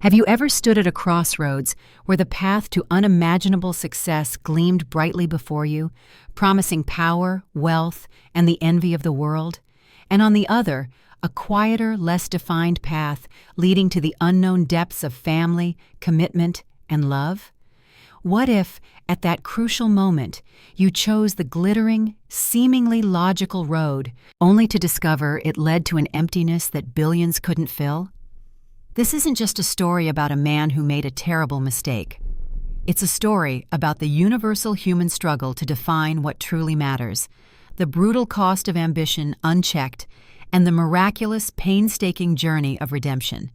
Have you ever stood at a crossroads where the path to unimaginable success gleamed brightly before you, promising power, wealth, and the envy of the world? And on the other, a quieter, less defined path leading to the unknown depths of family, commitment, and love? What if, at that crucial moment, you chose the glittering, seemingly logical road, only to discover it led to an emptiness that billions couldn't fill? This isn't just a story about a man who made a terrible mistake. It's a story about the universal human struggle to define what truly matters, the brutal cost of ambition unchecked, and the miraculous, painstaking journey of redemption.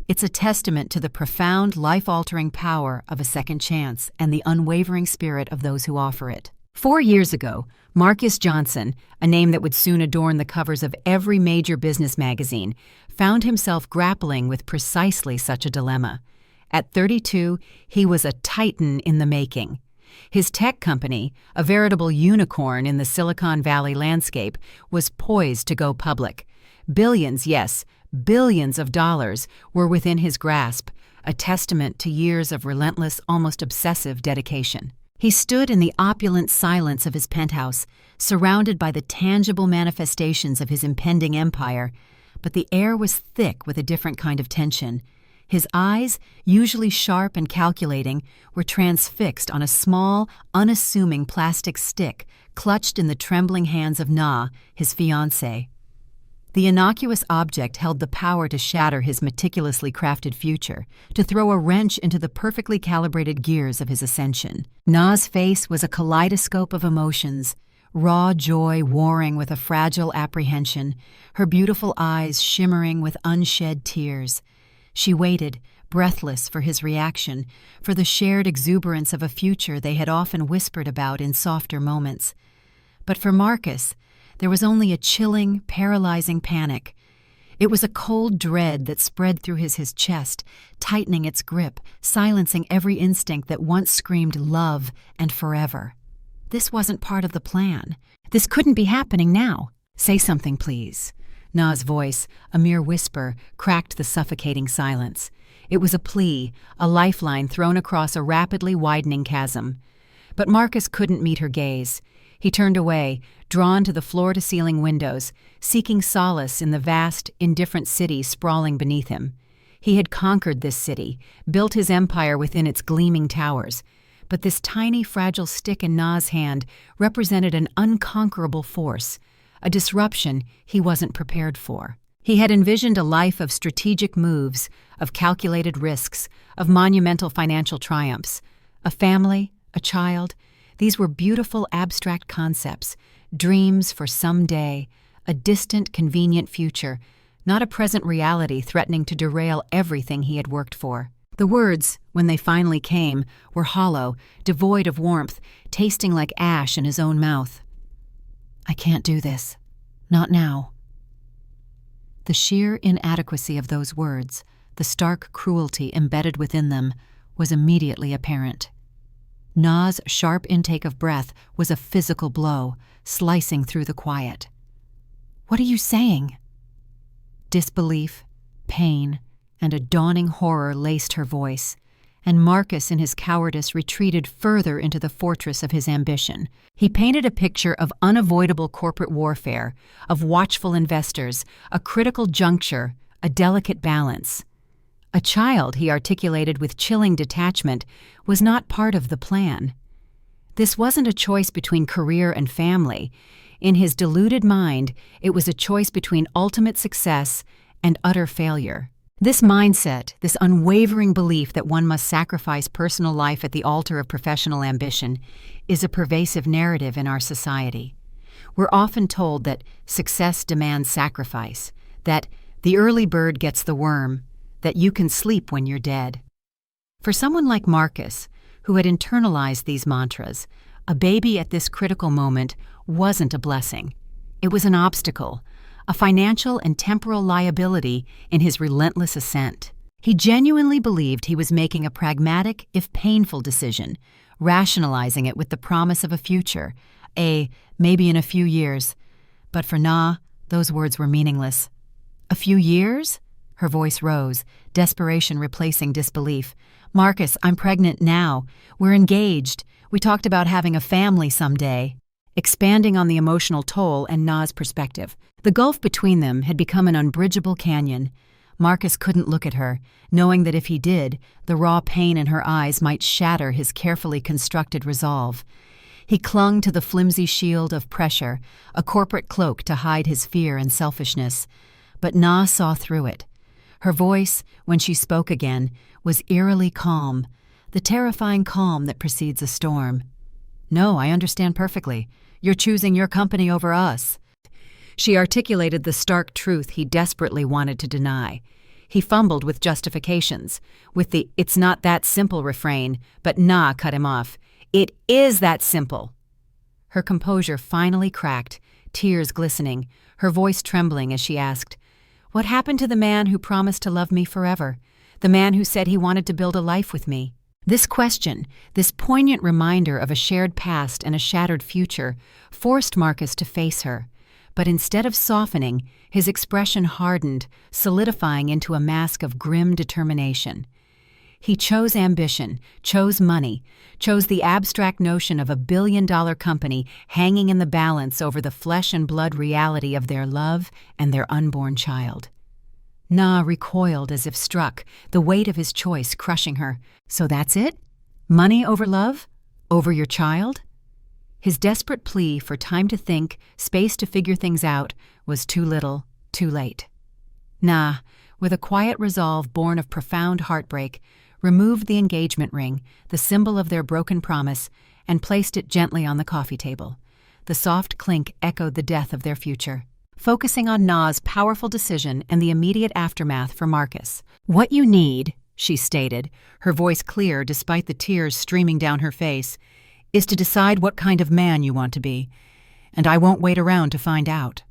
It's a testament to the profound, life-altering power of a second chance and the unwavering spirit of those who offer it. 4 years ago, Marcus Johnson, a name that would soon adorn the covers of every major business magazine, found himself grappling with precisely such a dilemma. At 32, he was a titan in the making. His tech company, a veritable unicorn in the Silicon Valley landscape, was poised to go public. Billions, yes, billions of dollars were within his grasp, a testament to years of relentless, almost obsessive dedication. He stood in the opulent silence of his penthouse, surrounded by the tangible manifestations of his impending empire, but the air was thick with a different kind of tension. His eyes, usually sharp and calculating, were transfixed on a small, unassuming plastic stick clutched in the trembling hands of Na, his fiancée. The innocuous object held the power to shatter his meticulously crafted future, to throw a wrench into the perfectly calibrated gears of his ascension. Na's face was a kaleidoscope of emotions, raw joy warring with a fragile apprehension, her beautiful eyes shimmering with unshed tears. She waited, breathless, for his reaction, for the shared exuberance of a future they had often whispered about in softer moments. But for Marcus, there was only a chilling, paralyzing panic. It was a cold dread that spread through his chest, tightening its grip, silencing every instinct that once screamed love and forever. This wasn't part of the plan. This couldn't be happening now. "Say something, please." Na's voice, a mere whisper, cracked the suffocating silence. It was a plea, a lifeline thrown across a rapidly widening chasm. But Marcus couldn't meet her gaze. He turned away, drawn to the floor-to-ceiling windows, seeking solace in the vast, indifferent city sprawling beneath him. He had conquered this city, built his empire within its gleaming towers. But this tiny, fragile stick in Na's hand represented an unconquerable force, a disruption he wasn't prepared for. He had envisioned a life of strategic moves, of calculated risks, of monumental financial triumphs. A family, a child, these were beautiful abstract concepts, dreams for some day, a distant, convenient future, not a present reality threatening to derail everything he had worked for. The words, when they finally came, were hollow, devoid of warmth, tasting like ash in his own mouth. "I can't do this. Not now." The sheer inadequacy of those words, the stark cruelty embedded within them, was immediately apparent. Na's sharp intake of breath was a physical blow, slicing through the quiet. "What are you saying?" Disbelief, pain, and a dawning horror laced her voice, and Marcus in his cowardice retreated further into the fortress of his ambition. He painted a picture of unavoidable corporate warfare, of watchful investors, a critical juncture, a delicate balance. A child, he articulated with chilling detachment, was not part of the plan. This wasn't a choice between career and family. In his deluded mind, it was a choice between ultimate success and utter failure. This mindset, this unwavering belief that one must sacrifice personal life at the altar of professional ambition, is a pervasive narrative in our society. We're often told that success demands sacrifice, that the early bird gets the worm, that you can sleep when you're dead. For someone like Marcus, who had internalized these mantras, a baby at this critical moment wasn't a blessing. It was an obstacle, a financial and temporal liability in his relentless ascent. He genuinely believed he was making a pragmatic, if painful, decision, rationalizing it with the promise of a future, maybe in a few years. But for Na, those words were meaningless. A few years? Her voice rose, desperation replacing disbelief. "Marcus, I'm pregnant now. We're engaged. We talked about having a family someday." Expanding on the emotional toll and Na's perspective. The gulf between them had become an unbridgeable canyon. Marcus couldn't look at her, knowing that if he did, the raw pain in her eyes might shatter his carefully constructed resolve. He clung to the flimsy shield of pressure, a corporate cloak to hide his fear and selfishness. But Na saw through it. Her voice, when she spoke again, was eerily calm, the terrifying calm that precedes a storm. "No, I understand perfectly. You're choosing your company over us." She articulated the stark truth he desperately wanted to deny. He fumbled with justifications, with the "it's not that simple" refrain, but Na cut him off. "It is that simple." Her composure finally cracked, tears glistening, her voice trembling as she asked, "What happened to the man who promised to love me forever? The man who said he wanted to build a life with me?" This question, this poignant reminder of a shared past and a shattered future, forced Marcus to face her. But instead of softening, his expression hardened, solidifying into a mask of grim determination. He chose ambition, chose money, chose the abstract notion of a billion-dollar company hanging in the balance over the flesh and blood reality of their love and their unborn child. Na recoiled as if struck, the weight of his choice crushing her. "So that's it? Money over love? Over your child?" His desperate plea for time to think, space to figure things out, was too little, too late. Na, with a quiet resolve born of profound heartbreak, removed the engagement ring, the symbol of their broken promise, and placed it gently on the coffee table. The soft clink echoed the death of their future. Focusing on Na's powerful decision and the immediate aftermath for Marcus. "What you need," she stated, her voice clear despite the tears streaming down her face, "is to decide what kind of man you want to be, and I won't wait around to find out."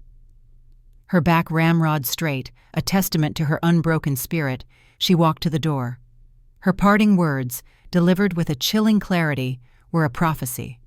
Her back ramrod straight, a testament to her unbroken spirit, she walked to the door. Her parting words, delivered with a chilling clarity, were a prophecy.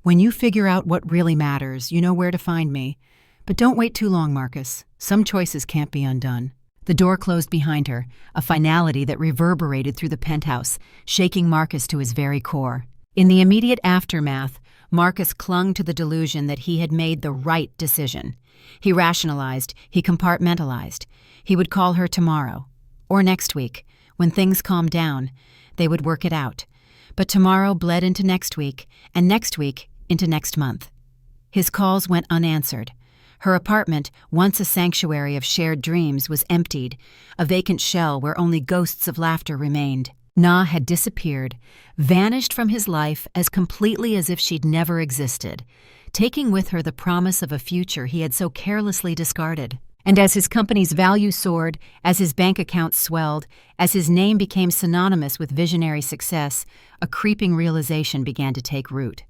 "When you figure out what really matters, you know where to find me. But don't wait too long, Marcus. Some choices can't be undone." The door closed behind her, a finality that reverberated through the penthouse, shaking Marcus to his very core. In the immediate aftermath, Marcus clung to the delusion that he had made the right decision. He rationalized, he compartmentalized. He would call her tomorrow, or next week, when things calmed down. They would work it out. But tomorrow bled into next week, and next week into next month. His calls went unanswered. Her apartment, once a sanctuary of shared dreams, was emptied, a vacant shell where only ghosts of laughter remained. Na had disappeared, vanished from his life as completely as if she'd never existed, taking with her the promise of a future he had so carelessly discarded. And as his company's value soared, as his bank accounts swelled, as his name became synonymous with visionary success, a creeping realization began to take root.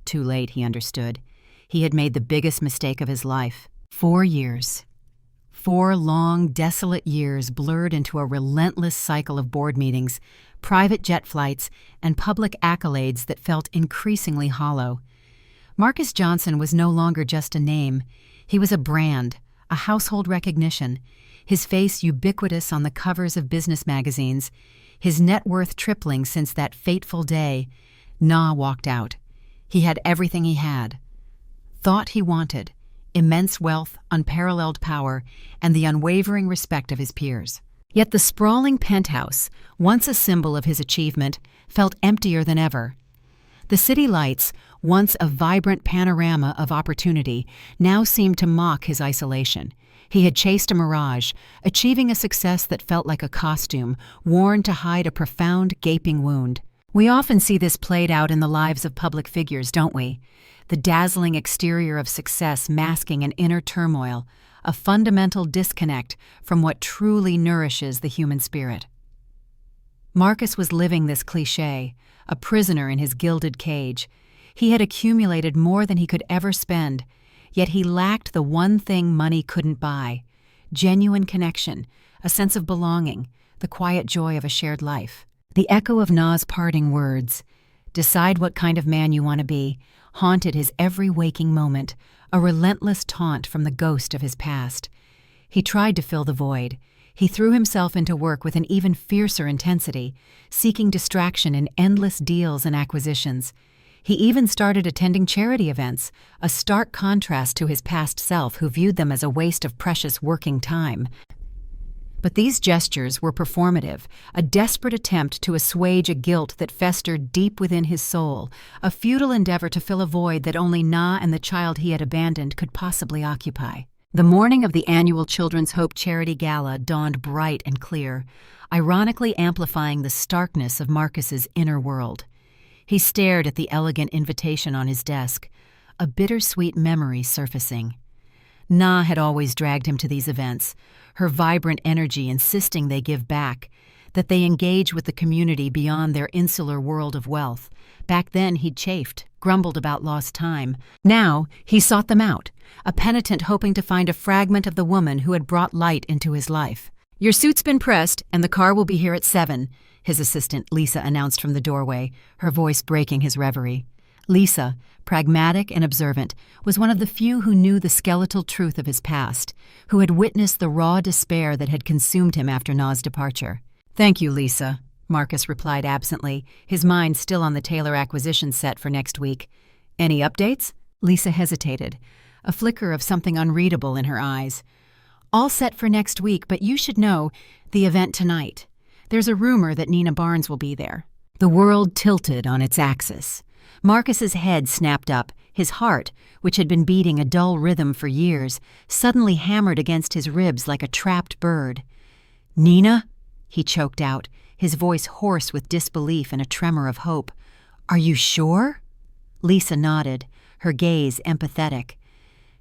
Too late, he understood. He had made the biggest mistake of his life. 4 years. 4 long, desolate years blurred into a relentless cycle of board meetings, private jet flights, and public accolades that felt increasingly hollow. Marcus Johnson was no longer just a name. He was a brand, a household recognition, his face ubiquitous on the covers of business magazines, his net worth tripling since that fateful day. Na walked out. He had everything he had. Thought he wanted, immense wealth, unparalleled power, and the unwavering respect of his peers. Yet the sprawling penthouse, once a symbol of his achievement, felt emptier than ever. The city lights, once a vibrant panorama of opportunity, now seemed to mock his isolation. He had chased a mirage, achieving a success that felt like a costume, worn to hide a profound, gaping wound. We often see this played out in the lives of public figures, don't we? The dazzling exterior of success masking an inner turmoil, a fundamental disconnect from what truly nourishes the human spirit. Marcus was living this cliché, a prisoner in his gilded cage. He had accumulated more than he could ever spend, yet he lacked the one thing money couldn't buy: genuine connection, a sense of belonging, the quiet joy of a shared life. The echo of Na's parting words, "Decide what kind of man you want to be," haunted his every waking moment, a relentless taunt from the ghost of his past. He tried to fill the void. He threw himself into work with an even fiercer intensity, seeking distraction in endless deals and acquisitions. He even started attending charity events, a stark contrast to his past self who viewed them as a waste of precious working time. But these gestures were performative, a desperate attempt to assuage a guilt that festered deep within his soul, a futile endeavor to fill a void that only Na and the child he had abandoned could possibly occupy. The morning of the annual Children's Hope Charity Gala dawned bright and clear, ironically amplifying the starkness of Marcus's inner world. He stared at the elegant invitation on his desk, a bittersweet memory surfacing. Na had always dragged him to these events, her vibrant energy insisting they give back, that they engage with the community beyond their insular world of wealth. Back then he'd chafed, grumbled about lost time. Now he sought them out, a penitent hoping to find a fragment of the woman who had brought light into his life. "Your suit's been pressed, and the car will be here at 7, his assistant Lisa announced from the doorway, her voice breaking his reverie. Lisa, pragmatic and observant, was one of the few who knew the skeletal truth of his past, who had witnessed the raw despair that had consumed him after Na's departure. "Thank you, Lisa," Marcus replied absently, his mind still on the Taylor acquisition set for next week. "Any updates?" Lisa hesitated, a flicker of something unreadable in her eyes. "All set for next week, but you should know the event tonight. There's a rumor that Nina Barnes will be there." The world tilted on its axis. Marcus's head snapped up, his heart, which had been beating a dull rhythm for years, suddenly hammered against his ribs like a trapped bird. "Nina?" he choked out, his voice hoarse with disbelief and a tremor of hope. "Are you sure?" Lisa nodded, her gaze empathetic.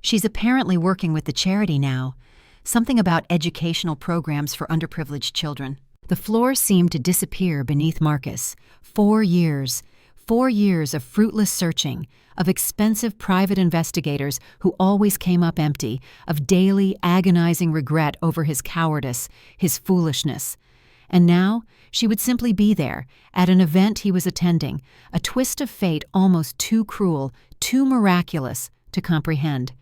"She's apparently working with the charity now. Something about educational programs for underprivileged children." The floor seemed to disappear beneath Marcus. 4 years. 4 years of fruitless searching, of expensive private investigators who always came up empty, of daily, agonizing regret over his cowardice, his foolishness. And now she would simply be there, at an event he was attending, a twist of fate almost too cruel, too miraculous to comprehend.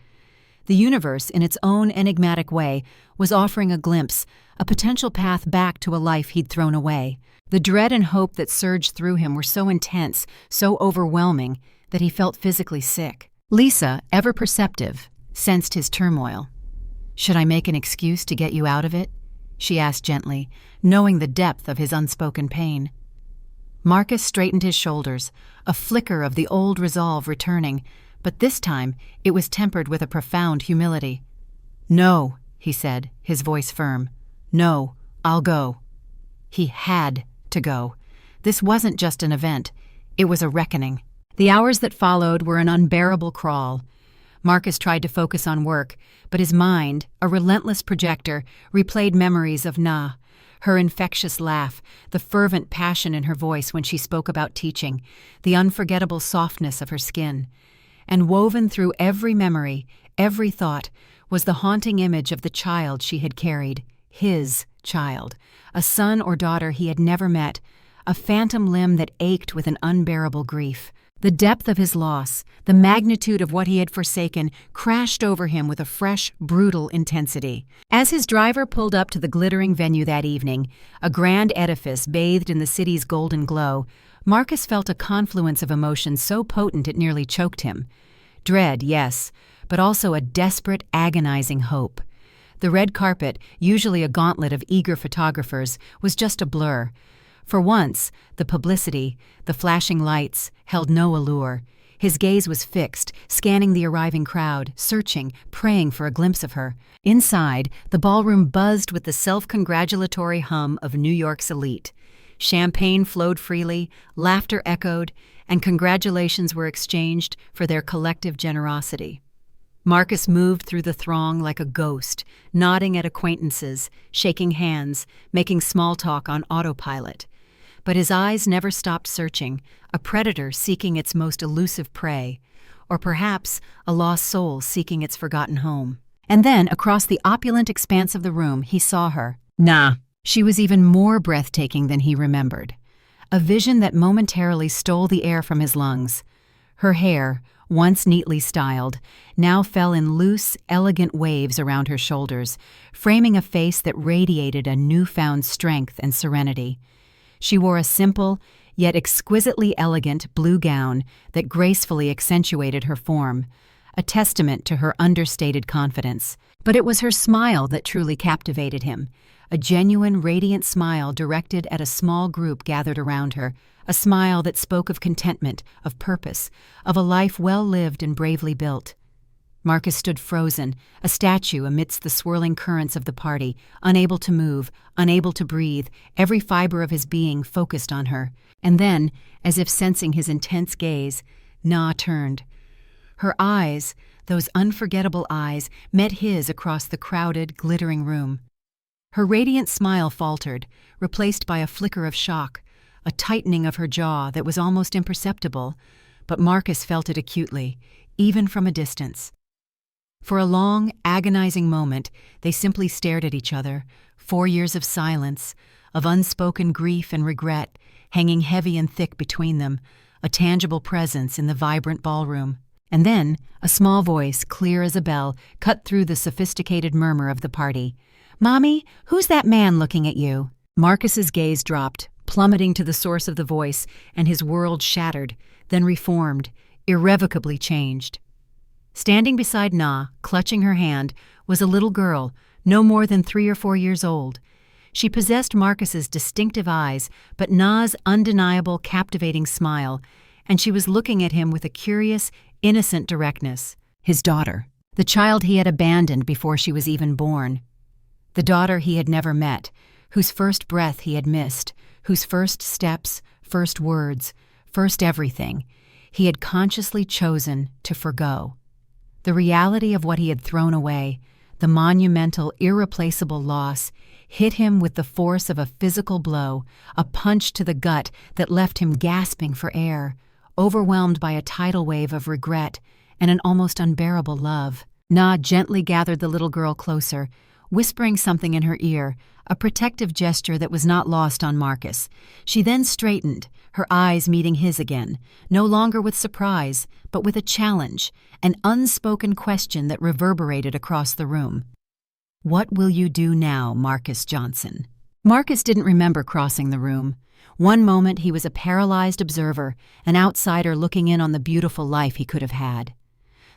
The universe, in its own enigmatic way, was offering a glimpse, a potential path back to a life he'd thrown away. The dread and hope that surged through him were so intense, so overwhelming, that he felt physically sick. Lisa, ever perceptive, sensed his turmoil. "Should I make an excuse to get you out of it?" she asked gently, knowing the depth of his unspoken pain. Marcus straightened his shoulders, a flicker of the old resolve returning, but this time it was tempered with a profound humility. "No," he said, his voice firm. "No, I'll go." He had to go. This wasn't just an event. It was a reckoning. The hours that followed were an unbearable crawl. Marcus tried to focus on work, but his mind, a relentless projector, replayed memories of Na, her infectious laugh, the fervent passion in her voice when she spoke about teaching, the unforgettable softness of her skin. And woven through every memory, every thought, was the haunting image of the child she had carried, his child, a son or daughter he had never met, a phantom limb that ached with an unbearable grief. The depth of his loss, the magnitude of what he had forsaken, crashed over him with a fresh, brutal intensity. As his driver pulled up to the glittering venue that evening, a grand edifice bathed in the city's golden glow, Marcus felt a confluence of emotions so potent it nearly choked him. Dread, yes, but also a desperate, agonizing hope. The red carpet, usually a gauntlet of eager photographers, was just a blur. For once, the publicity, the flashing lights, held no allure. His gaze was fixed, scanning the arriving crowd, searching, praying for a glimpse of her. Inside, the ballroom buzzed with the self-congratulatory hum of New York's elite. Champagne flowed freely, laughter echoed, and congratulations were exchanged for their collective generosity. Marcus moved through the throng like a ghost, nodding at acquaintances, shaking hands, making small talk on autopilot. But his eyes never stopped searching, a predator seeking its most elusive prey, or perhaps a lost soul seeking its forgotten home. And then, across the opulent expanse of the room, he saw her. Nah. She was even more breathtaking than he remembered. A vision that momentarily stole the air from his lungs. Her hair, once neatly styled, now fell in loose, elegant waves around her shoulders, framing a face that radiated a newfound strength and serenity. She wore a simple, yet exquisitely elegant blue gown that gracefully accentuated her form, a testament to her understated confidence. But it was her smile that truly captivated him, a genuine, radiant smile directed at a small group gathered around her, a smile that spoke of contentment, of purpose, of a life well lived and bravely built. Marcus stood frozen, a statue amidst the swirling currents of the party, unable to move, unable to breathe, every fiber of his being focused on her. And then, as if sensing his intense gaze, Na turned. Her eyes, those unforgettable eyes, met his across the crowded, glittering room. Her radiant smile faltered, replaced by a flicker of shock, a tightening of her jaw that was almost imperceptible, but Marcus felt it acutely, even from a distance. For a long, agonizing moment, they simply stared at each other, 4 years of silence, of unspoken grief and regret, hanging heavy and thick between them, a tangible presence in the vibrant ballroom. And then, a small voice, clear as a bell, cut through the sophisticated murmur of the party. "Mommy, who's that man looking at you?" Marcus's gaze dropped, plummeting to the source of the voice, and his world shattered, then reformed, irrevocably changed. Standing beside Na, clutching her hand, was a little girl, no more than 3 or 4 years old. She possessed Marcus's distinctive eyes, but Na's undeniable, captivating smile, and she was looking at him with a curious, innocent directness. His daughter, the child he had abandoned before she was even born. The daughter he had never met, whose first breath he had missed, whose first steps, first words, first everything, he had consciously chosen to forgo. The reality of what he had thrown away, the monumental, irreplaceable loss, hit him with the force of a physical blow, a punch to the gut that left him gasping for air, overwhelmed by a tidal wave of regret and an almost unbearable love. Na gently gathered the little girl closer, whispering something in her ear, a protective gesture that was not lost on Marcus. She then straightened, her eyes meeting his again, no longer with surprise, but with a challenge, an unspoken question that reverberated across the room. "What will you do now, Marcus Johnson?" Marcus didn't remember crossing the room. One moment he was a paralyzed observer, an outsider looking in on the beautiful life he could have had.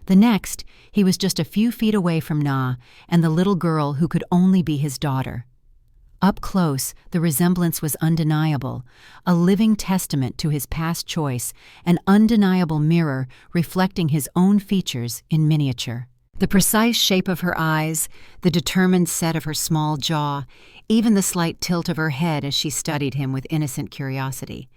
The next, he was just a few feet away from Na and the little girl who could only be his daughter. Up close, the resemblance was undeniable, a living testament to his past choice, an undeniable mirror reflecting his own features in miniature. The precise shape of her eyes, the determined set of her small jaw, even the slight tilt of her head as she studied him with innocent curiosity.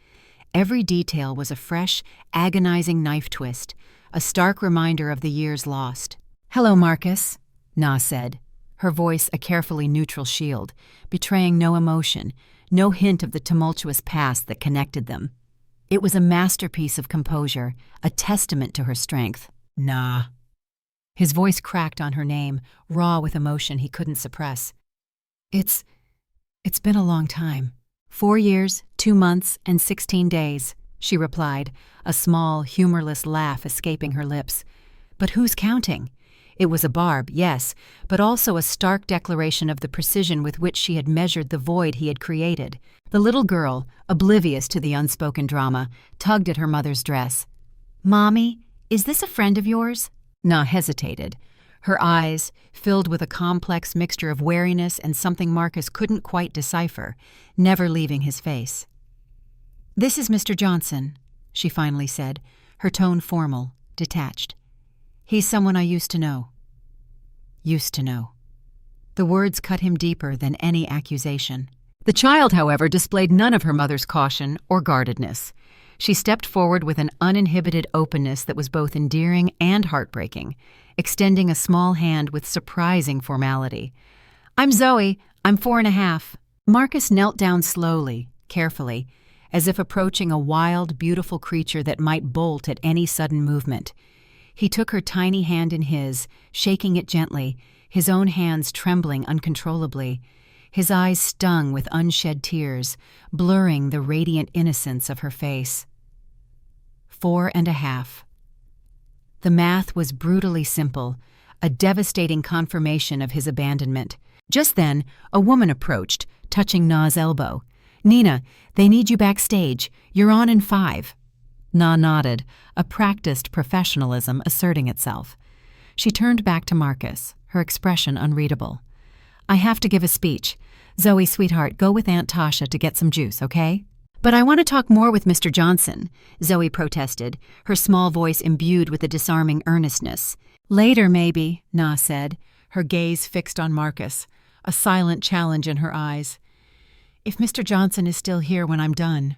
Every detail was a fresh, agonizing knife twist, a stark reminder of the years lost. "Hello, Marcus," Na said, her voice a carefully neutral shield, betraying no emotion, no hint of the tumultuous past that connected them. It was a masterpiece of composure, a testament to her strength. "Na." His voice cracked on her name, raw with emotion he couldn't suppress. It's been a long time. 4 years, 2 months, and 16 days, she replied, a small, humorless laugh escaping her lips. But who's counting? It was a barb, yes, but also a stark declaration of the precision with which she had measured the void he had created. The little girl, oblivious to the unspoken drama, tugged at her mother's dress. "Mommy, is this a friend of yours?" Na hesitated, her eyes, filled with a complex mixture of wariness and something Marcus couldn't quite decipher, never leaving his face. "This is Mr. Johnson," she finally said, her tone formal, detached. "He's someone I used to know." Used to know. The words cut him deeper than any accusation. The child, however, displayed none of her mother's caution or guardedness. She stepped forward with an uninhibited openness that was both endearing and heartbreaking, extending a small hand with surprising formality. "I'm Zoe. I'm 4.5. Marcus knelt down slowly, carefully, as if approaching a wild, beautiful creature that might bolt at any sudden movement. He took her tiny hand in his, shaking it gently, his own hands trembling uncontrollably. His eyes stung with unshed tears, blurring the radiant innocence of her face. 4.5. The math was brutally simple, a devastating confirmation of his abandonment. Just then, a woman approached, touching Na's elbow. "Nina, they need you backstage. You're on in 5. Na nodded, a practiced professionalism asserting itself. She turned back to Marcus, her expression unreadable. "I have to give a speech. Zoe, sweetheart, go with Aunt Tasha to get some juice, okay?" "But I want to talk more with Mr. Johnson," Zoe protested, her small voice imbued with a disarming earnestness. "Later, maybe," Na said, her gaze fixed on Marcus, a silent challenge in her eyes. "If Mr. Johnson is still here when I'm done."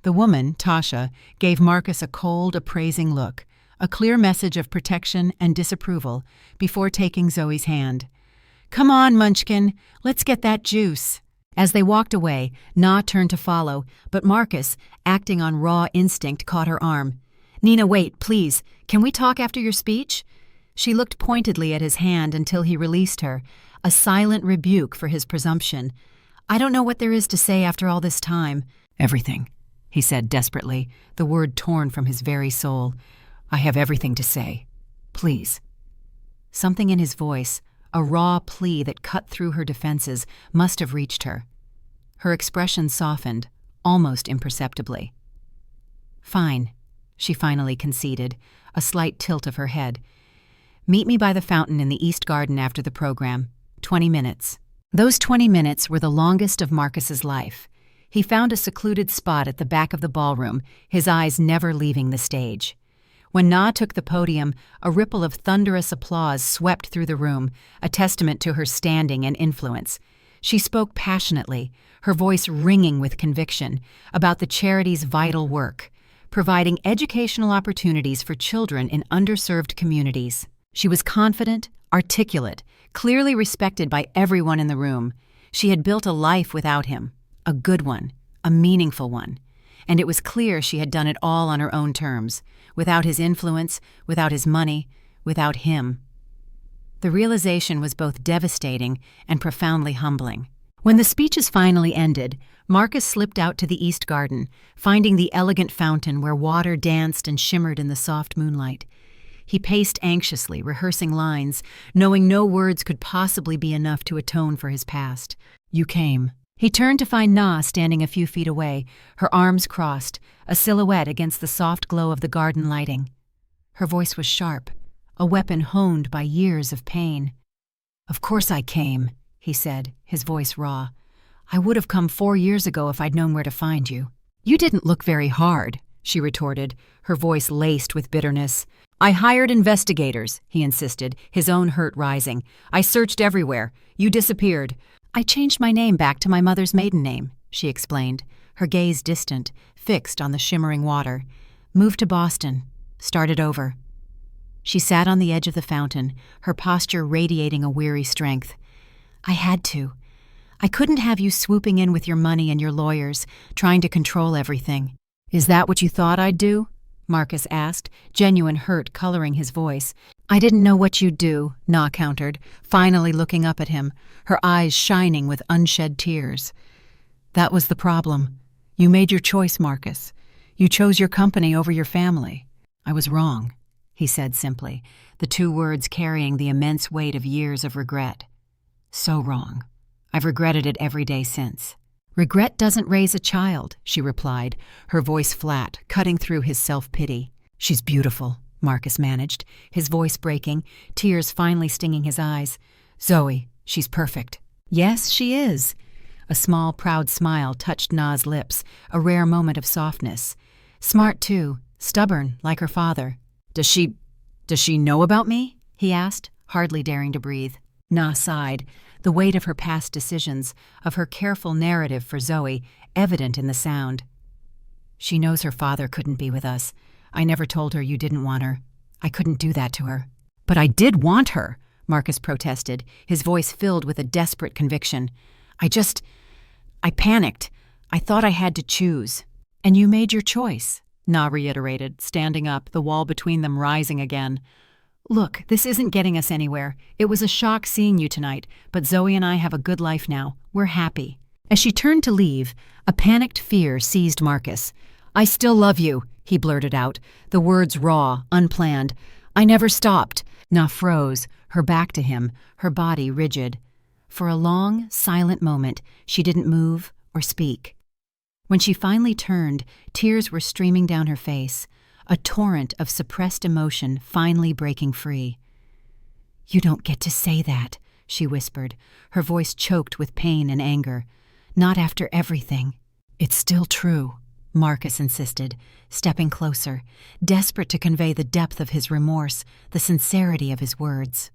The woman, Tasha, gave Marcus a cold, appraising look, a clear message of protection and disapproval, before taking Zoe's hand. "Come on, Munchkin, let's get that juice." As they walked away, Na turned to follow, but Marcus, acting on raw instinct, caught her arm. "Nina, wait, please. Can we talk after your speech?" She looked pointedly at his hand until he released her, a silent rebuke for his presumption. "I don't know what there is to say after all this time." "Everything," he said desperately, the word torn from his very soul. "I have everything to say. Please." Something in his voice, a raw plea that cut through her defenses, must have reached her. Her expression softened, almost imperceptibly. "Fine," she finally conceded, a slight tilt of her head. "Meet me by the fountain in the East Garden after the program. 20 minutes. Those 20 minutes were the longest of Marcus's life. He found a secluded spot at the back of the ballroom, his eyes never leaving the stage. When Na took the podium, a ripple of thunderous applause swept through the room, a testament to her standing and influence. She spoke passionately, her voice ringing with conviction, about the charity's vital work, providing educational opportunities for children in underserved communities. She was confident, articulate, clearly respected by everyone in the room. She had built a life without him, a good one, a meaningful one. And it was clear she had done it all on her own terms, without his influence, without his money, without him. The realization was both devastating and profoundly humbling. When the speeches finally ended, Marcus slipped out to the East Garden, finding the elegant fountain where water danced and shimmered in the soft moonlight. He paced anxiously, rehearsing lines, knowing no words could possibly be enough to atone for his past. "You came." He turned to find Na standing a few feet away, her arms crossed, a silhouette against the soft glow of the garden lighting. Her voice was sharp, a weapon honed by years of pain. "Of course I came," he said, his voice raw. "I would have come 4 years ago if I'd known where to find you." "You didn't look very hard," she retorted, her voice laced with bitterness. "I hired investigators," he insisted, his own hurt rising. "I searched everywhere. You disappeared." "I changed my name back to my mother's maiden name," she explained, her gaze distant, fixed on the shimmering water. "Moved to Boston. Started over." She sat on the edge of the fountain, her posture radiating a weary strength. "I had to. I couldn't have you swooping in with your money and your lawyers, trying to control everything." "Is that what you thought I'd do?" Marcus asked, genuine hurt coloring his voice. "I didn't know what you'd do," Na countered, finally looking up at him, her eyes shining with unshed tears. "That was the problem. You made your choice, Marcus. You chose your company over your family." "I was wrong," he said simply, the 2 words carrying the immense weight of years of regret. "So wrong. I've regretted it every day since." "Regret doesn't raise a child," she replied, her voice flat, cutting through his self-pity. "She's beautiful," Marcus managed, his voice breaking, tears finally stinging his eyes. "Zoe, she's perfect." "Yes, she is." A small, proud smile touched Na's lips, a rare moment of softness. "Smart, too. Stubborn, like her father." Does she know about me?" he asked, hardly daring to breathe. Na sighed, the weight of her past decisions, of her careful narrative for Zoe, evident in the sound. "She knows her father couldn't be with us. I never told her you didn't want her. I couldn't do that to her." "But I did want her," Marcus protested, his voice filled with a desperate conviction. I panicked. I thought I had to choose." "And you made your choice," Na reiterated, standing up, the wall between them rising again. "Look, this isn't getting us anywhere. It was a shock seeing you tonight, but Zoe and I have a good life now. We're happy." As she turned to leave, a panicked fear seized Marcus. "I still love you," he blurted out, the words raw, unplanned. "I never stopped." Na froze, her back to him, her body rigid. For a long, silent moment, she didn't move or speak. When she finally turned, tears were streaming down her face, a torrent of suppressed emotion finally breaking free. "You don't get to say that," she whispered, her voice choked with pain and anger. "Not after everything." "It's still true," Marcus insisted, stepping closer, desperate to convey the depth of his remorse, the sincerity of his words.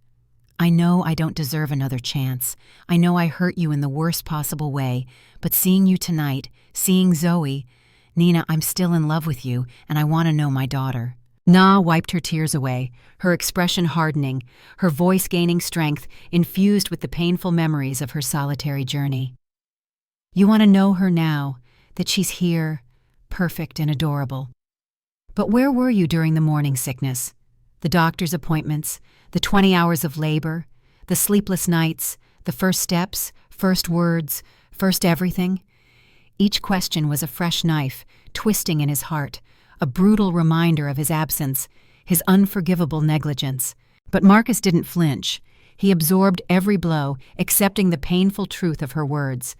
"I know I don't deserve another chance. I know I hurt you in the worst possible way, but seeing you tonight, seeing Zoe, Nina, I'm still in love with you, and I want to know my daughter." Na wiped her tears away, her expression hardening, her voice gaining strength, infused with the painful memories of her solitary journey. "You want to know her now, that she's here, perfect and adorable. But where were you during the morning sickness? The doctor's appointments, the 20 hours of labor, the sleepless nights, the first steps, first words, first everything?" Each question was a fresh knife, twisting in his heart, a brutal reminder of his absence, his unforgivable negligence. But Marcus didn't flinch. He absorbed every blow, accepting the painful truth of her words.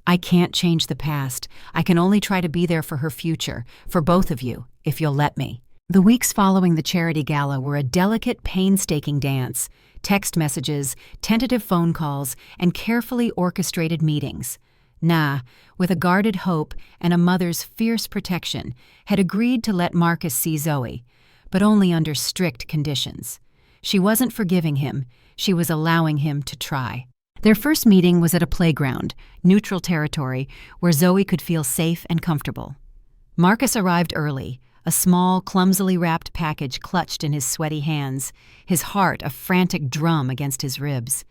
"I can't change the past. I can only try to be there for her future, for both of you, if you'll let me." The weeks following the charity gala were a delicate, painstaking dance, text messages, tentative phone calls, and carefully orchestrated meetings. Na, with a guarded hope and a mother's fierce protection, had agreed to let Marcus see Zoe, but only under strict conditions. She wasn't forgiving him, she was allowing him to try. Their first meeting was at a playground, neutral territory, where Zoe could feel safe and comfortable. Marcus arrived early, a small, clumsily wrapped package clutched in his sweaty hands, his heart a frantic drum against his ribs.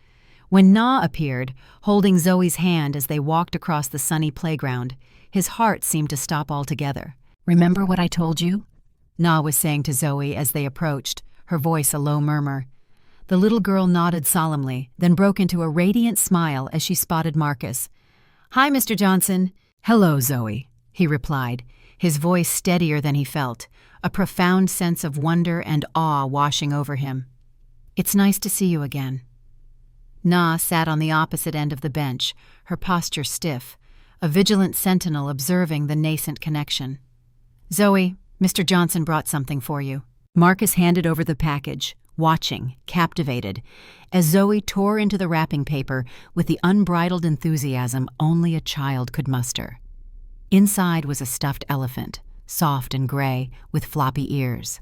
When Na appeared, holding Zoe's hand as they walked across the sunny playground, his heart seemed to stop altogether. "Remember what I told you?" Na was saying to Zoe as they approached, her voice a low murmur. The little girl nodded solemnly, then broke into a radiant smile as she spotted Marcus. "Hi, Mr. Johnson." "Hello, Zoe," he replied, his voice steadier than he felt, a profound sense of wonder and awe washing over him. "It's nice to see you again." Na sat on the opposite end of the bench, her posture stiff, a vigilant sentinel observing the nascent connection. "Zoe, Mr. Johnson brought something for you." Marcus handed over the package, watching, captivated, as Zoe tore into the wrapping paper with the unbridled enthusiasm only a child could muster. Inside was a stuffed elephant, soft and gray, with floppy ears.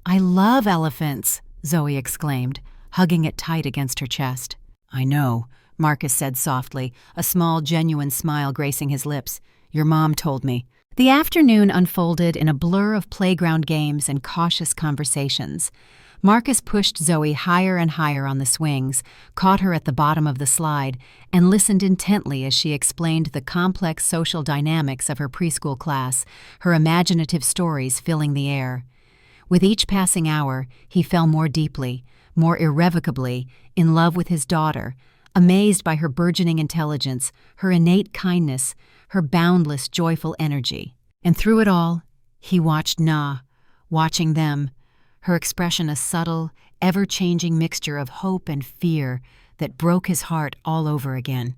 "I love elephants," Zoe exclaimed, hugging it tight against her chest. "I know," Marcus said softly, a small, genuine smile gracing his lips. "Your mom told me." The afternoon unfolded in a blur of playground games and cautious conversations. Marcus pushed Zoe higher and higher on the swings, caught her at the bottom of the slide, and listened intently as she explained the complex social dynamics of her preschool class, her imaginative stories filling the air. With each passing hour, he fell more deeply, more irrevocably, in love with his daughter, amazed by her burgeoning intelligence, her innate kindness, her boundless, joyful energy. And through it all, he watched Na, watching them, her expression a subtle, ever-changing mixture of hope and fear that broke his heart all over again.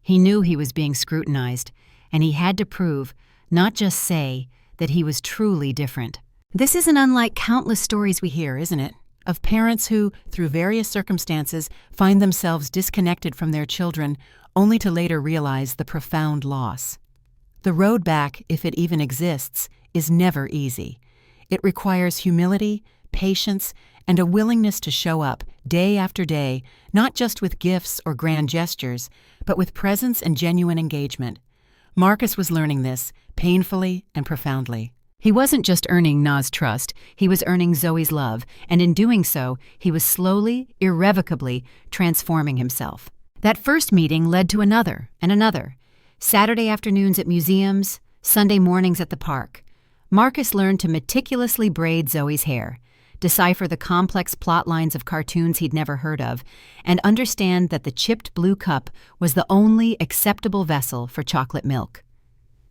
He knew he was being scrutinized, and he had to prove, not just say, that he was truly different. This isn't unlike countless stories we hear, isn't it? Of parents who, through various circumstances, find themselves disconnected from their children, only to later realize the profound loss. The road back, if it even exists, is never easy. It requires humility, patience, and a willingness to show up day after day, not just with gifts or grand gestures, but with presence and genuine engagement. Marcus was learning this, painfully and profoundly. He wasn't just earning Na's trust, he was earning Zoe's love, and in doing so, he was slowly, irrevocably transforming himself. That first meeting led to another and another. Saturday afternoons at museums, Sunday mornings at the park. Marcus learned to meticulously braid Zoe's hair, decipher the complex plot lines of cartoons he'd never heard of, and understand that the chipped blue cup was the only acceptable vessel for chocolate milk.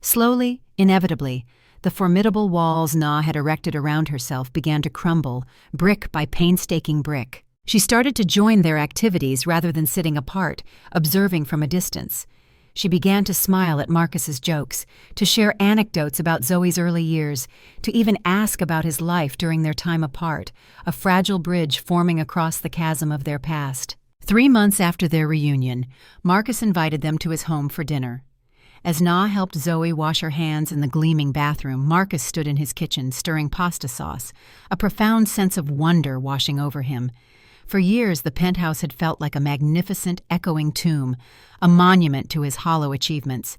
Slowly, inevitably, The formidable walls Na had erected around herself began to crumble, brick by painstaking brick. She started to join their activities rather than sitting apart, observing from a distance. She began to smile at Marcus's jokes, to share anecdotes about Zoe's early years, to even ask about his life during their time apart, a fragile bridge forming across the chasm of their past. 3 months after their reunion, Marcus invited them to his home for dinner. As Na helped Zoe wash her hands in the gleaming bathroom, Marcus stood in his kitchen stirring pasta sauce, a profound sense of wonder washing over him. For years, the penthouse had felt like a magnificent, echoing tomb, a monument to his hollow achievements.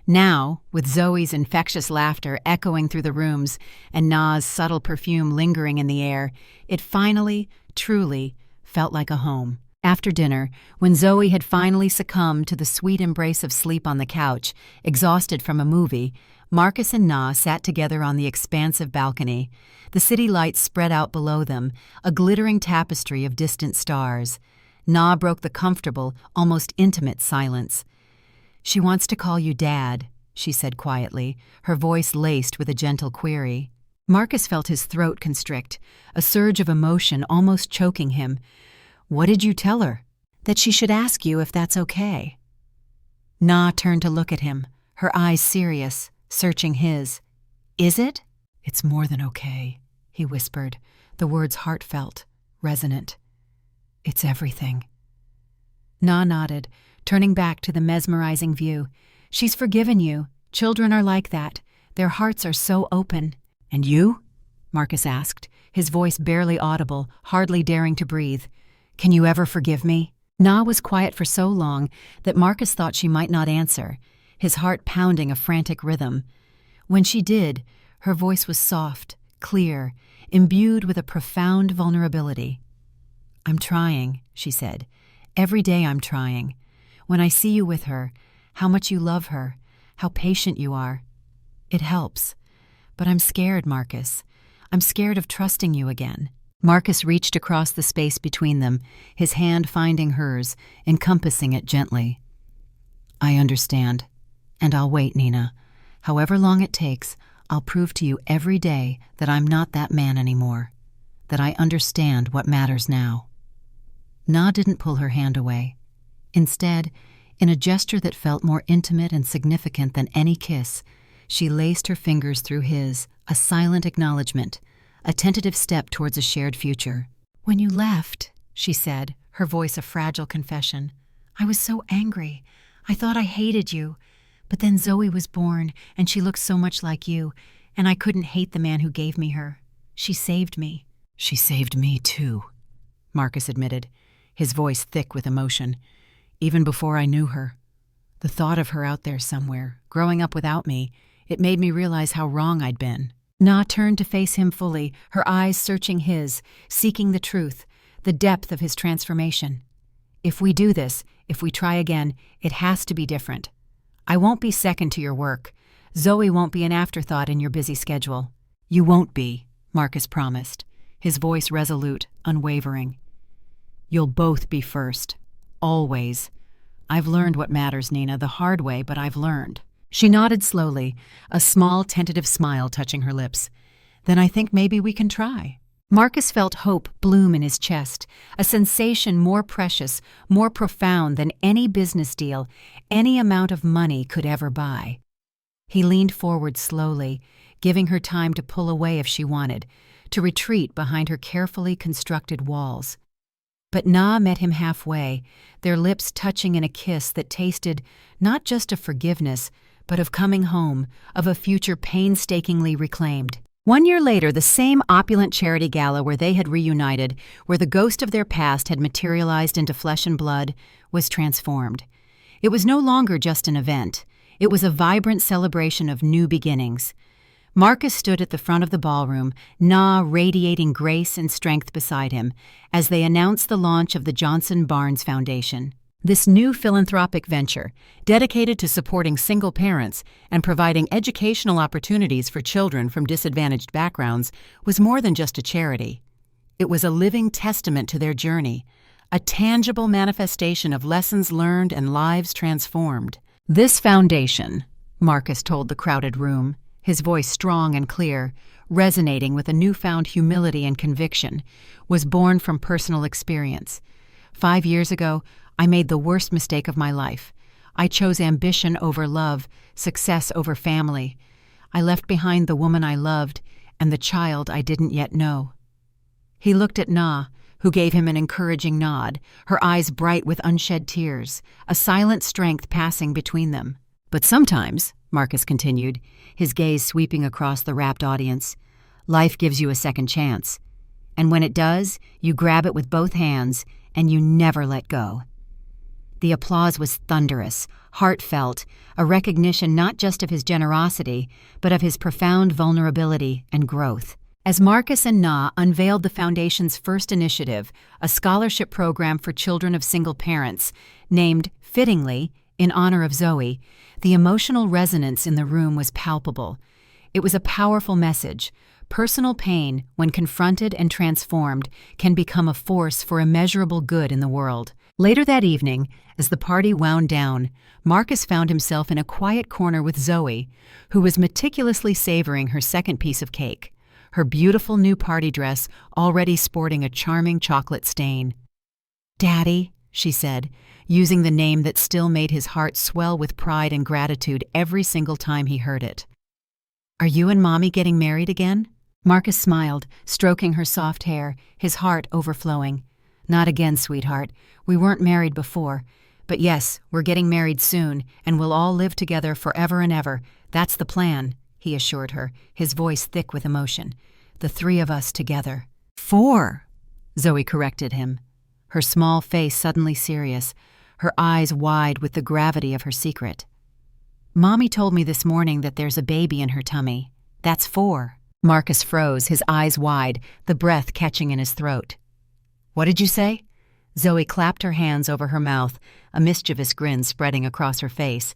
Now, with Zoe's infectious laughter echoing through the rooms and Na's subtle perfume lingering in the air, it finally, truly, felt like a home. After dinner, when Zoe had finally succumbed to the sweet embrace of sleep on the couch, exhausted from a movie, Marcus and Na sat together on the expansive balcony. The city lights spread out below them, a glittering tapestry of distant stars. Na broke the comfortable, almost intimate silence. "She wants to call you Dad," she said quietly, her voice laced with a gentle query. Marcus felt his throat constrict, a surge of emotion almost choking him. "What did you tell her?" "That she should ask you if that's okay." Na turned to look at him, her eyes serious, searching his. "Is it?" "It's more than okay," he whispered, the words heartfelt, resonant. "It's everything." Na nodded, turning back to the mesmerizing view. "She's forgiven you. Children are like that. Their hearts are so open." "And you?" Marcus asked, his voice barely audible, hardly daring to breathe. "Can you ever forgive me?" Na was quiet for so long that Marcus thought she might not answer, his heart pounding a frantic rhythm. When she did, her voice was soft, clear, imbued with a profound vulnerability. "I'm trying," she said. "Every day I'm trying. When I see you with her, how much you love her, how patient you are, it helps. But I'm scared, Marcus. I'm scared of trusting you again." Marcus reached across the space between them, his hand finding hers, encompassing it gently. "I understand, and I'll wait, Nina. However long it takes, I'll prove to you every day that I'm not that man anymore, that I understand what matters now." Na didn't pull her hand away. Instead, in a gesture that felt more intimate and significant than any kiss, she laced her fingers through his, a silent acknowledgement, a tentative step towards a shared future. "When you left," she said, her voice a fragile confession, "I was so angry. I thought I hated you. But then Zoe was born, and she looked so much like you, and I couldn't hate the man who gave me her. She saved me." "She saved me, too," Marcus admitted, his voice thick with emotion. "Even before I knew her. The thought of her out there somewhere, growing up without me, it made me realize how wrong I'd been." Na turned to face him fully, her eyes searching his, seeking the truth, the depth of his transformation. "If we do this, if we try again, it has to be different. I won't be second to your work. Zoe won't be an afterthought in your busy schedule." "You won't be," Marcus promised, his voice resolute, unwavering. "You'll both be first. Always. I've learned what matters, Nina, the hard way, but I've learned." She nodded slowly, a small, tentative smile touching her lips. "Then I think maybe we can try." Marcus felt hope bloom in his chest, a sensation more precious, more profound than any business deal, any amount of money could ever buy. He leaned forward slowly, giving her time to pull away if she wanted, to retreat behind her carefully constructed walls. But Na met him halfway, their lips touching in a kiss that tasted not just of forgiveness, but of coming home, of a future painstakingly reclaimed. 1 year later, the same opulent charity gala where they had reunited, where the ghost of their past had materialized into flesh and blood, was transformed. It was no longer just an event. It was a vibrant celebration of new beginnings. Marcus stood at the front of the ballroom, Na radiating grace and strength beside him, as they announced the launch of the Johnson Barnes Foundation. This new philanthropic venture, dedicated to supporting single parents and providing educational opportunities for children from disadvantaged backgrounds, was more than just a charity. It was a living testament to their journey, a tangible manifestation of lessons learned and lives transformed. "This foundation," Marcus told the crowded room, his voice strong and clear, resonating with a newfound humility and conviction, was born from personal experience. 5 years ago, I made the worst mistake of my life. I chose ambition over love, success over family. I left behind the woman I loved and the child I didn't yet know. He looked at Na, who gave him an encouraging nod, her eyes bright with unshed tears, a silent strength passing between them. But sometimes, Marcus continued, his gaze sweeping across the rapt audience, life gives you a second chance. And when it does, you grab it with both hands and you never let go. The applause was thunderous, heartfelt, a recognition not just of his generosity, but of his profound vulnerability and growth. As Marcus and Na unveiled the Foundation's first initiative, a scholarship program for children of single parents, named, fittingly, in honor of Zoe, the emotional resonance in the room was palpable. It was a powerful message. Personal pain, when confronted and transformed, can become a force for immeasurable good in the world. Later that evening, as the party wound down, Marcus found himself in a quiet corner with Zoe, who was meticulously savoring her second piece of cake, her beautiful new party dress already sporting a charming chocolate stain. "Daddy," she said, using the name that still made his heart swell with pride and gratitude every single time he heard it. "Are you and Mommy getting married again?" Marcus smiled, stroking her soft hair, his heart overflowing. "Not again, sweetheart. We weren't married before. But yes, we're getting married soon, and we'll all live together forever and ever. That's the plan," he assured her, his voice thick with emotion. "The 3 of us together." 4, Zoe corrected him, her small face suddenly serious, her eyes wide with the gravity of her secret. "Mommy told me this morning that there's a baby in her tummy. That's 4. Marcus froze, his eyes wide, the breath catching in his throat. "What did you say?" Zoe clapped her hands over her mouth, a mischievous grin spreading across her face.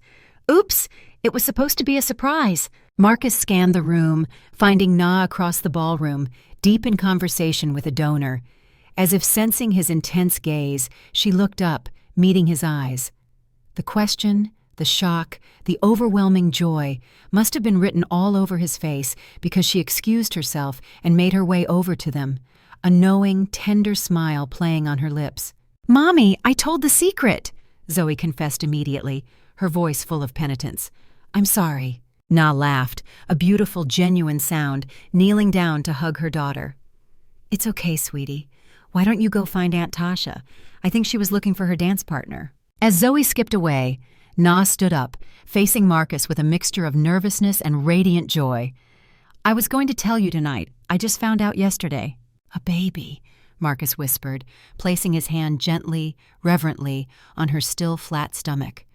"Oops! It was supposed to be a surprise." Marcus scanned the room, finding Na across the ballroom, deep in conversation with a donor. As if sensing his intense gaze, she looked up, meeting his eyes. The question, the shock, the overwhelming joy must have been written all over his face because she excused herself and made her way over to them, a knowing, tender smile playing on her lips. "Mommy, I told the secret," Zoe confessed immediately, her voice full of penitence. "I'm sorry." Na laughed, a beautiful, genuine sound, kneeling down to hug her daughter. "It's okay, sweetie. Why don't you go find Aunt Tasha? I think she was looking for her dance partner." As Zoe skipped away, Na stood up, facing Marcus with a mixture of nervousness and radiant joy. "I was going to tell you tonight. I just found out yesterday." "A baby," Marcus whispered, placing his hand gently, reverently, on her still flat stomach.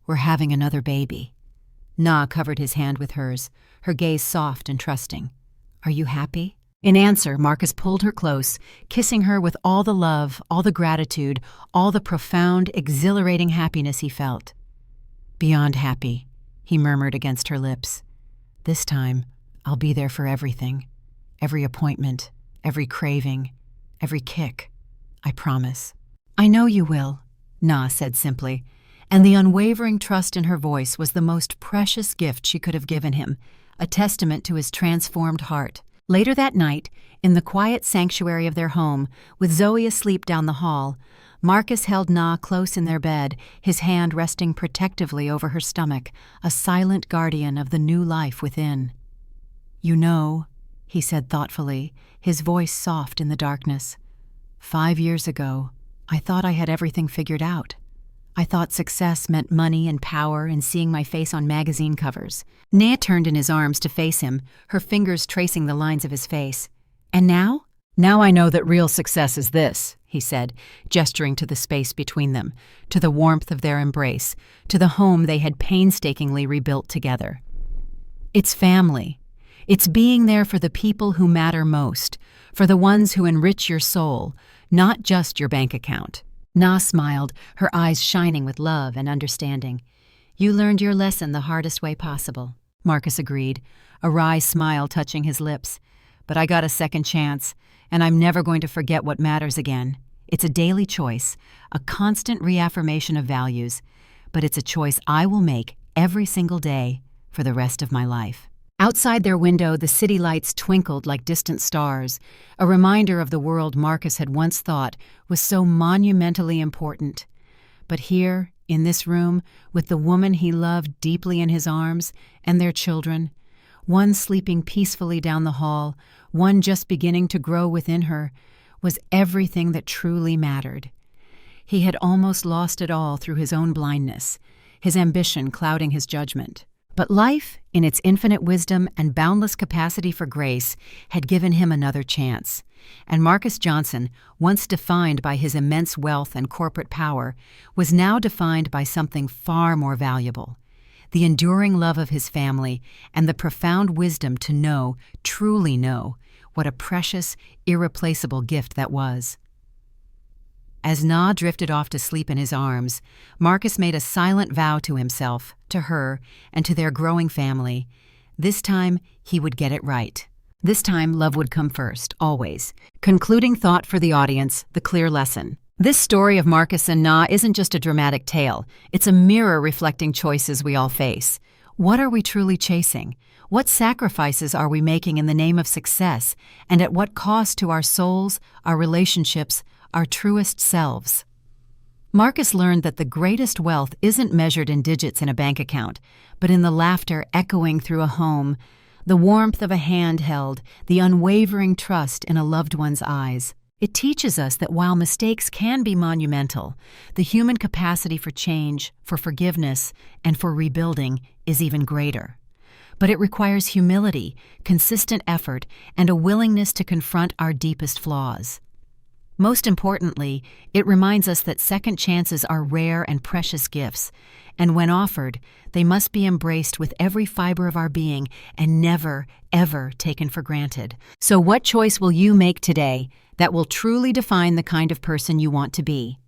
"We're having another baby." Na covered his hand with hers, her gaze soft and trusting. "Are you happy?" In answer, Marcus pulled her close, kissing her with all the love, all the gratitude, all the profound, exhilarating happiness he felt. "Beyond happy," he murmured against her lips. "This time, I'll be there for everything. Every appointment, every craving, every kick. I promise." "I know you will," Na said simply, and the unwavering trust in her voice was the most precious gift she could have given him, a testament to his transformed heart. Later that night, in the quiet sanctuary of their home, with Zoe asleep down the hall, Marcus held Na close in their bed, his hand resting protectively over her stomach, a silent guardian of the new life within. "You know," he said thoughtfully, his voice soft in the darkness, 5 years ago, I thought I had everything figured out. I thought success meant money and power and seeing my face on magazine covers." Nea turned in his arms to face him, her fingers tracing the lines of his face. "And now?" "Now I know that real success is this," he said, gesturing to the space between them, to the warmth of their embrace, to the home they had painstakingly rebuilt together. "It's family. It's being there for the people who matter most, for the ones who enrich your soul, not just your bank account." Na smiled, her eyes shining with love and understanding. "You learned your lesson the hardest way possible," Marcus agreed, a wry smile touching his lips. "But I got a second chance, and I'm never going to forget what matters again. It's a daily choice, a constant reaffirmation of values, but it's a choice I will make every single day for the rest of my life." Outside their window, the city lights twinkled like distant stars, a reminder of the world Marcus had once thought was so monumentally important. But here, in this room, with the woman he loved deeply in his arms, and their children, one sleeping peacefully down the hall, one just beginning to grow within her, was everything that truly mattered. He had almost lost it all through his own blindness, his ambition clouding his judgment. But life, in its infinite wisdom and boundless capacity for grace, had given him another chance. And Marcus Johnson, once defined by his immense wealth and corporate power, was now defined by something far more valuable: the enduring love of his family and the profound wisdom to know, truly know, what a precious, irreplaceable gift that was. As Na drifted off to sleep in his arms, Marcus made a silent vow to himself, to her, and to their growing family. This time, he would get it right. This time, love would come first, always. Concluding thought for the audience, the clear lesson. This story of Marcus and Na isn't just a dramatic tale. It's a mirror reflecting choices we all face. What are we truly chasing? What sacrifices are we making in the name of success? And at what cost to our souls, our relationships, our truest selves? Marcus learned that the greatest wealth isn't measured in digits in a bank account, but in the laughter echoing through a home, the warmth of a hand held, the unwavering trust in a loved one's eyes. It teaches us that while mistakes can be monumental, the human capacity for change, for forgiveness, and for rebuilding is even greater. But it requires humility, consistent effort, and a willingness to confront our deepest flaws. Most importantly, it reminds us that second chances are rare and precious gifts, and when offered, they must be embraced with every fiber of our being and never, ever taken for granted. So what choice will you make today that will truly define the kind of person you want to be?